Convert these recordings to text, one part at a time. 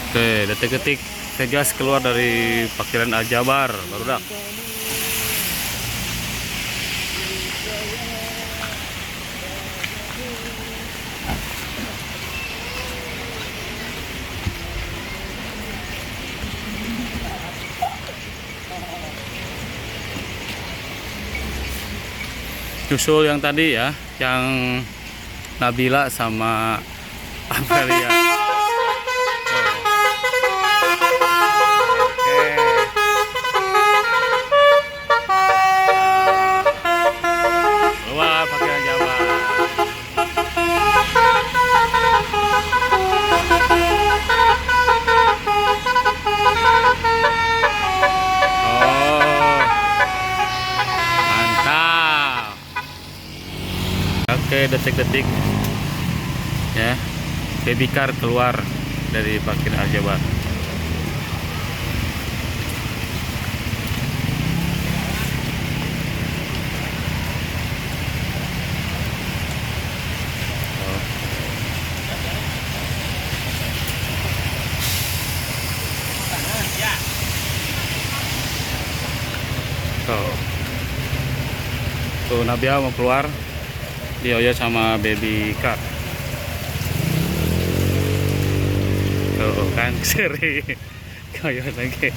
Oke, detik-detik Vegas keluar dari parkiran Aljabar, barudak. Nyusul yang tadi ya, yang Nabila sama Amelia. Keluar parkiran Jawa. Oh, mantap. Oke, detik-detik ya, baby car keluar dari parkiran Aljabar. Tuh Nabila mau keluar, dioyo sama baby car. Tuh kan seri koyo lagi.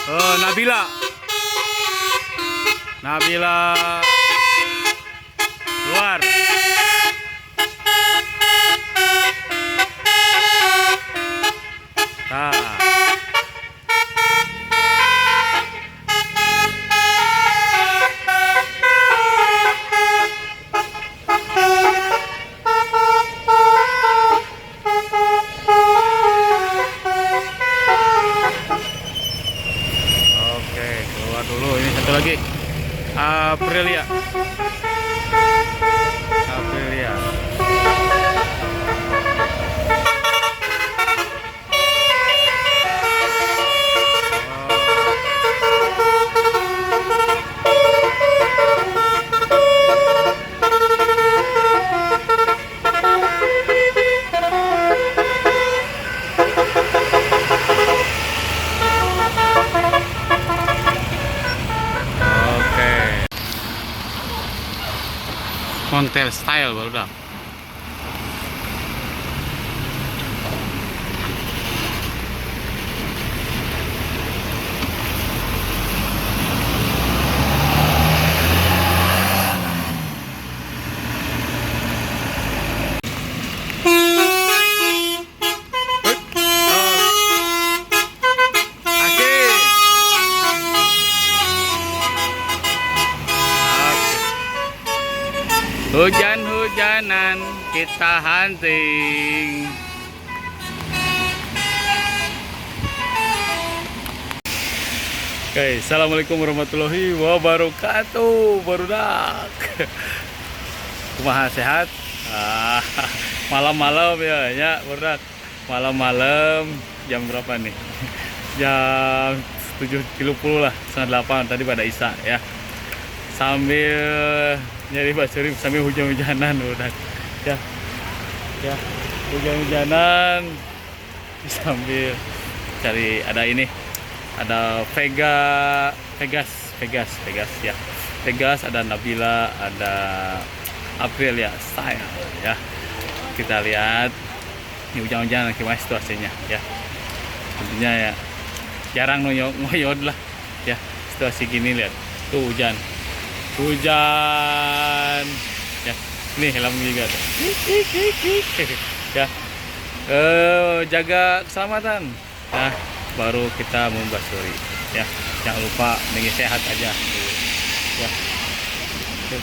Oh, Nabila keluar. Nah. Oke, keluar dulu. Ini satu lagi, Aprilia. Montel style baru dah. Hujan-hujanan kita hunting. Oke, assalamualaikum warahmatullahi wabarakatuh. Barudak. Kumaha sehat? Malam-malam ya, barudak. Malam-malam jam berapa nih? Jam 7.30 lah, setengah 8 tadi pada Isya ya. Sambil nyari basuri sambil hujan-hujanan udah ya hujan-hujanan sambil cari ada Vegas ya, Vegas, ada Nabila, ada Aprilia style ya. Kita lihat ini hujan-hujanan gimana situasinya ya. Tentunya ya jarang ngoyod lah ya situasi gini. Lihat tuh hujan ya, ini helm juga tuh. Ya, jaga keselamatan. Nah, baru kita membasuri ya. Jangan lupa dengan sehat aja ya.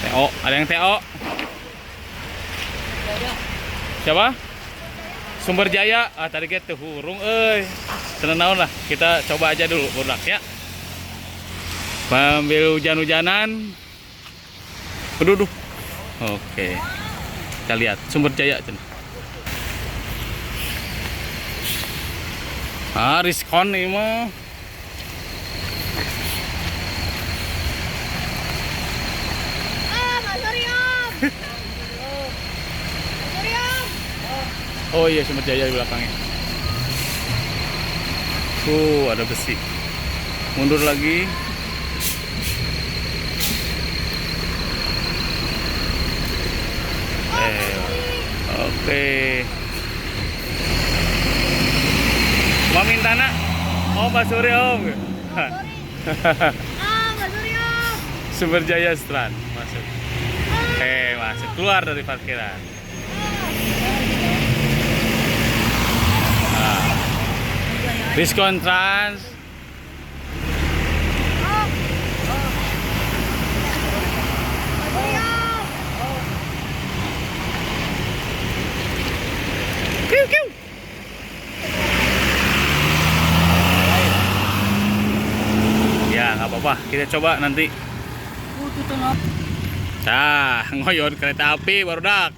TO, ada yang TO siapa? Sumber Jaya. Tadi kita hurung tenang naon lah, kita coba aja dulu budak ya. Sambil hujan-hujanan. Aduh. Oke. Kita lihat Sumber Jaya. Riskon ini mah. Oh iya, Sumber Jaya di belakangnya. Ada besi. Mundur lagi. Oke. Mau minta nak? Oh, Pak Suryo. Pak Suryo. Sumber Jaya Strand masuk. Masuk keluar dari parkiran. Diskon Trans. Kiu, kiu. Ya nggak apa-apa, kita coba nanti. Nah, ngoyon kereta api barudak.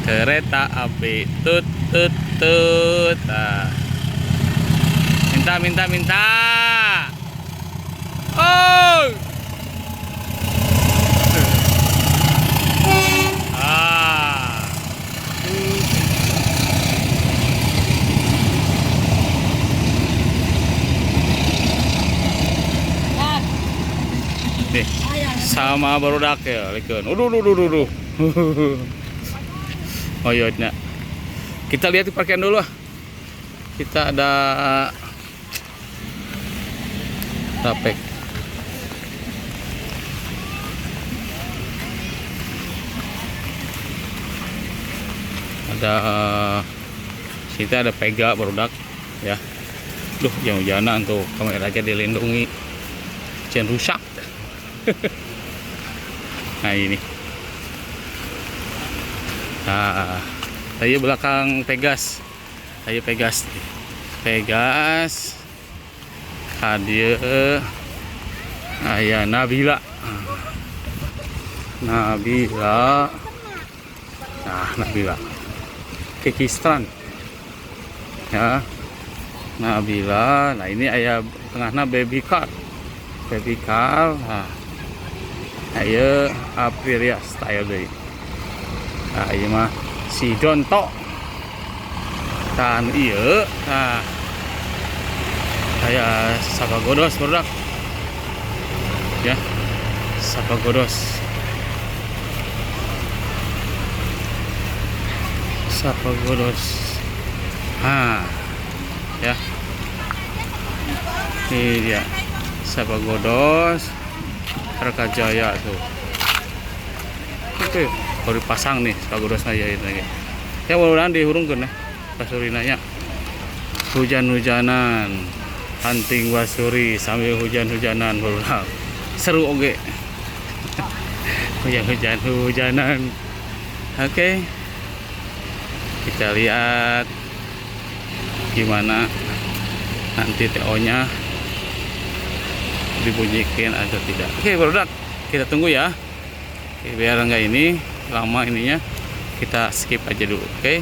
Kereta api tut tut tut. Nah. Minta. Oh. Nih, sama barudak ya, likeun. Uduh. Ngoyotnya. Kita lihat di parkiran dulu ah. Kita ada rapek. Ada kita ada pega barudak ya. Duh, yang hujanan tuh, kamera aja dilindungi. Jangan rusak. Nah ini. Nah, tadi belakang Pegas. Pegas. Hadir. Ayah Nabila. Nah, Nabila. Kekistran. Ya. Nabila. Nah, ini ayah tengahnya baby car. Nah. Ayo Aprilia style deh. Nah, ini mah si Donto. Dan iya. Nah. Saya Sapagodos produk. Ya. Sapagodos. Nah. Ya. Ini dia. Sapagodos. Harga Jaya tuh. Oke, baru pasang nih Sapagodosnya ya ini. Ya mudah-mudahan dihurungkeun ya Basurinanya. Hujan-hujanan, hunting Basuri sambil hujan-hujanan barudak. Seru oge. Hujan-hujanan. Oke. Kita lihat gimana nanti TO-nya dibunyikan atau tidak. Oke, barudak. Kita tunggu ya. Oke, biar enggak ini lama ininya. Kita skip aja dulu, oke?